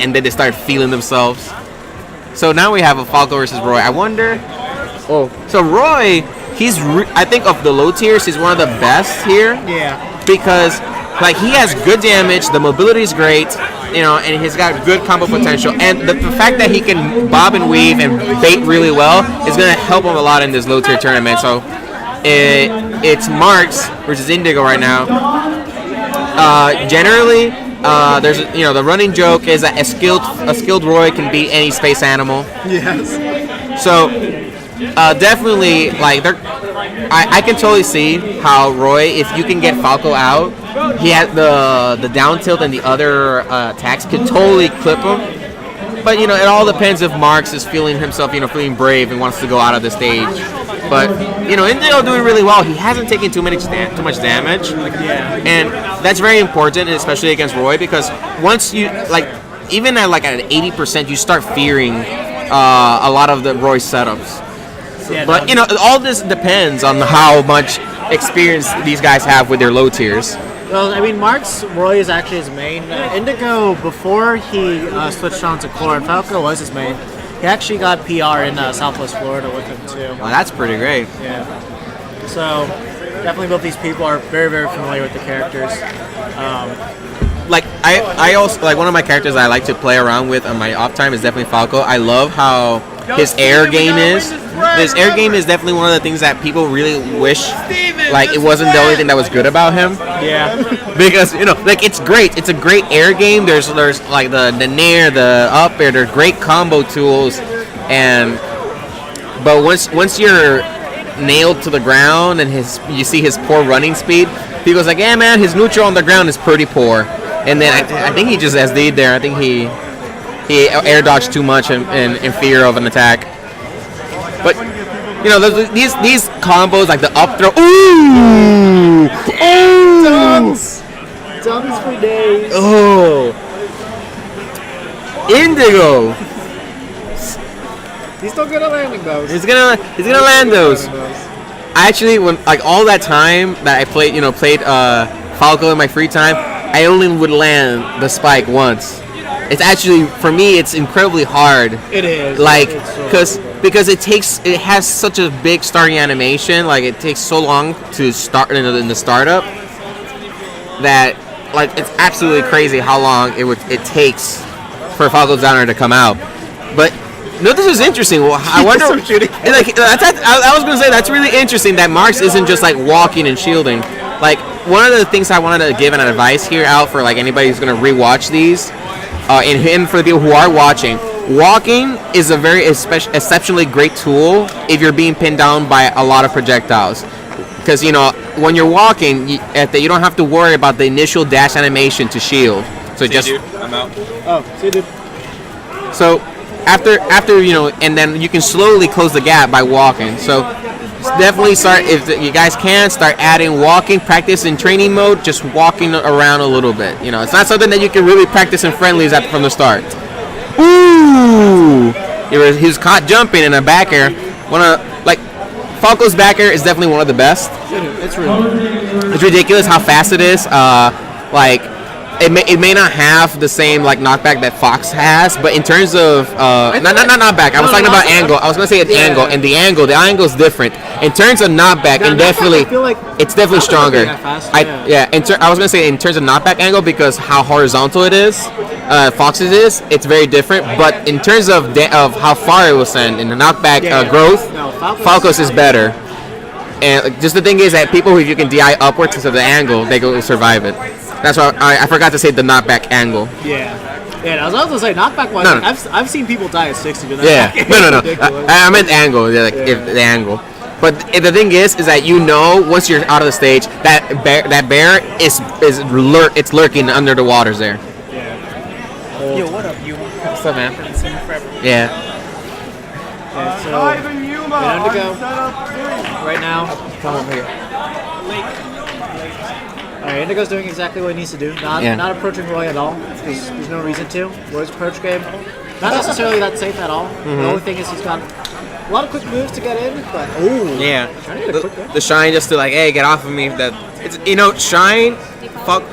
and then they start feeling themselves. So now we have a Falco versus Roy. I wonder. Oh, so Roy, I think of the low tiers, he's one of the best here. Yeah. Because like he has good damage, the mobility is great, and he's got good combo potential. And the fact that he can bob and weave and bait really well is going to help him a lot in this low tier tournament. So it's Marx versus Indigo right now. Generally, there's the running joke is that a skilled Roy can beat any space animal. Yes. So definitely, like I can totally see how Roy, if you can get Falco out, he has the down tilt and the other attacks could totally clip him. But it all depends if Marx is feeling himself, feeling brave and wants to go out of the stage. But Indigo doing really well. He hasn't taken too much damage, and that's very important, especially against Roy, because once you even at at 80%, you start fearing a lot of the Roy setups. Yeah, but all this depends on how much experience these guys have with their low tiers. Well, I mean, Marx Roy is actually his main. Indigo, before he switched on to Core, and Falco was his main. He actually got PR in Southwest Florida with him too. Oh, that's pretty great. Yeah. So definitely both these people are very, very familiar with the characters. I also one of my characters I like to play around with on my off time is definitely Falco. I love how his air game is. His air game is definitely one of the things that people really wish it wasn't the only thing that was good about him. Yeah. Because it's great. It's a great air game. There's like the nair, the up air. They're great combo tools, but once you're nailed to the ground and you see his poor running speed, people's like, yeah, man, his neutral on the ground is pretty poor. And then I think he just SD'd there. I think he air dodged too much in fear of an attack. But these combos like the up throw. Ooh! Dunks for days. Oh! Indigo. He's still good at landing those. He's gonna land those. Actually, when all that time that I played Falco in my free time, I only would land the spike once. It's actually, for me, it's incredibly hard. It is. Because it has such a big starting animation. It takes so long to start in the startup that it's absolutely crazy how long it takes for Falco's Downer to come out. But this is interesting. Well, I wonder. I was gonna say that's really interesting that Marx isn't just walking and shielding. One of the things I wanted to give an advice here out for anybody who's gonna rewatch these, and for the people who are watching, walking is a very exceptionally great tool if you're being pinned down by a lot of projectiles. Because when you're walking, you don't have to worry about the initial dash animation to shield. So I'm out. Oh, see you, dude. So after and then you can slowly close the gap by walking. So definitely start, if you guys can, start adding walking practice in training mode, just walking around a little bit. It's not something that you can really practice in friendlies from the start. Ooh! He was caught jumping in a back air. Falco's back air is definitely one of the best. It's really. It's ridiculous how fast it is. It may not have the same knockback that Fox has, but in terms of not knockback, I was talking about angle. I was gonna say angle, and the angle is different. In terms of knockback, and definitely, it's definitely stronger. I was gonna say in terms of knockback angle, because how horizontal it is, Fox's is, it's very different. But in terms of how far it will send and the knockback growth, Falco's is better. And just the thing is that people, if you can DI upwards to the angle, they will survive it. That's why I forgot to say the knockback angle. Yeah, I was about to say knockback wise. No. I've seen people die at 60. No. I meant angle. If the angle. But the thing is that once you're out of the stage, that bear is lurking under the waters there. Yeah. Yo, what up, you? What's up, man? Haven't seen you forever. Yeah. So ready to go right now. Come over here. Alright, Indigo's doing exactly what he needs to do. Not approaching Roy at all, because there's no reason to. Roy's approach game, not necessarily that safe at all. Mm-hmm. The only thing is he's got a lot of quick moves to get in, but Yeah. trying to get a quick The shine just to hey, get off of me. Shine. Fuck.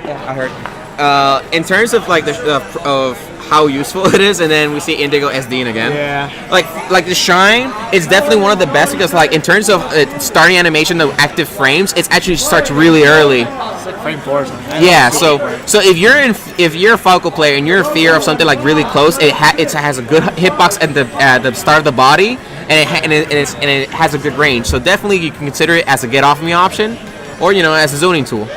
Yeah, I heard. In terms of of how useful it is, and then we see Indigo SDing again. Yeah. Like the shine is definitely one of the best because like in terms of starting animation of active frames, it actually starts really early. It's like frame 4 or something. Yeah, so if you're a Falco player and you're in fear of something like really close, it has a good hitbox at the start of the body, and it has a good range. So definitely you can consider it as a get off me option, or as a zoning tool.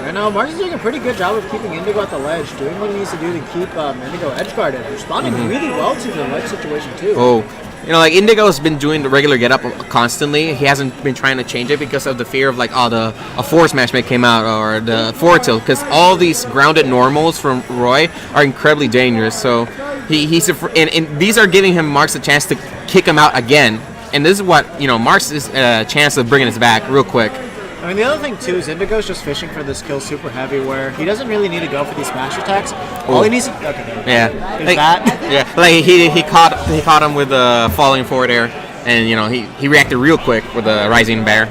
Right now, Marx is doing a pretty good job of keeping Indigo at the ledge, doing what he needs to do to keep Indigo edge guarded, responding really well to the ledge situation too. Oh. Like Indigo's been doing the regular get up constantly. He hasn't been trying to change it because of the fear of like, a forward smash may came out or the forward tilt. Because all these grounded normals from Roy are incredibly dangerous. So and these are giving him Marx a chance to kick him out again. And this is what Marx is a chance of bringing us back real quick. I mean, the other thing too is Indigo's just fishing for this kill super heavy, where he doesn't really need to go for these smash attacks. All he needs to like he caught him with a falling forward air, and he reacted real quick with a rising bear.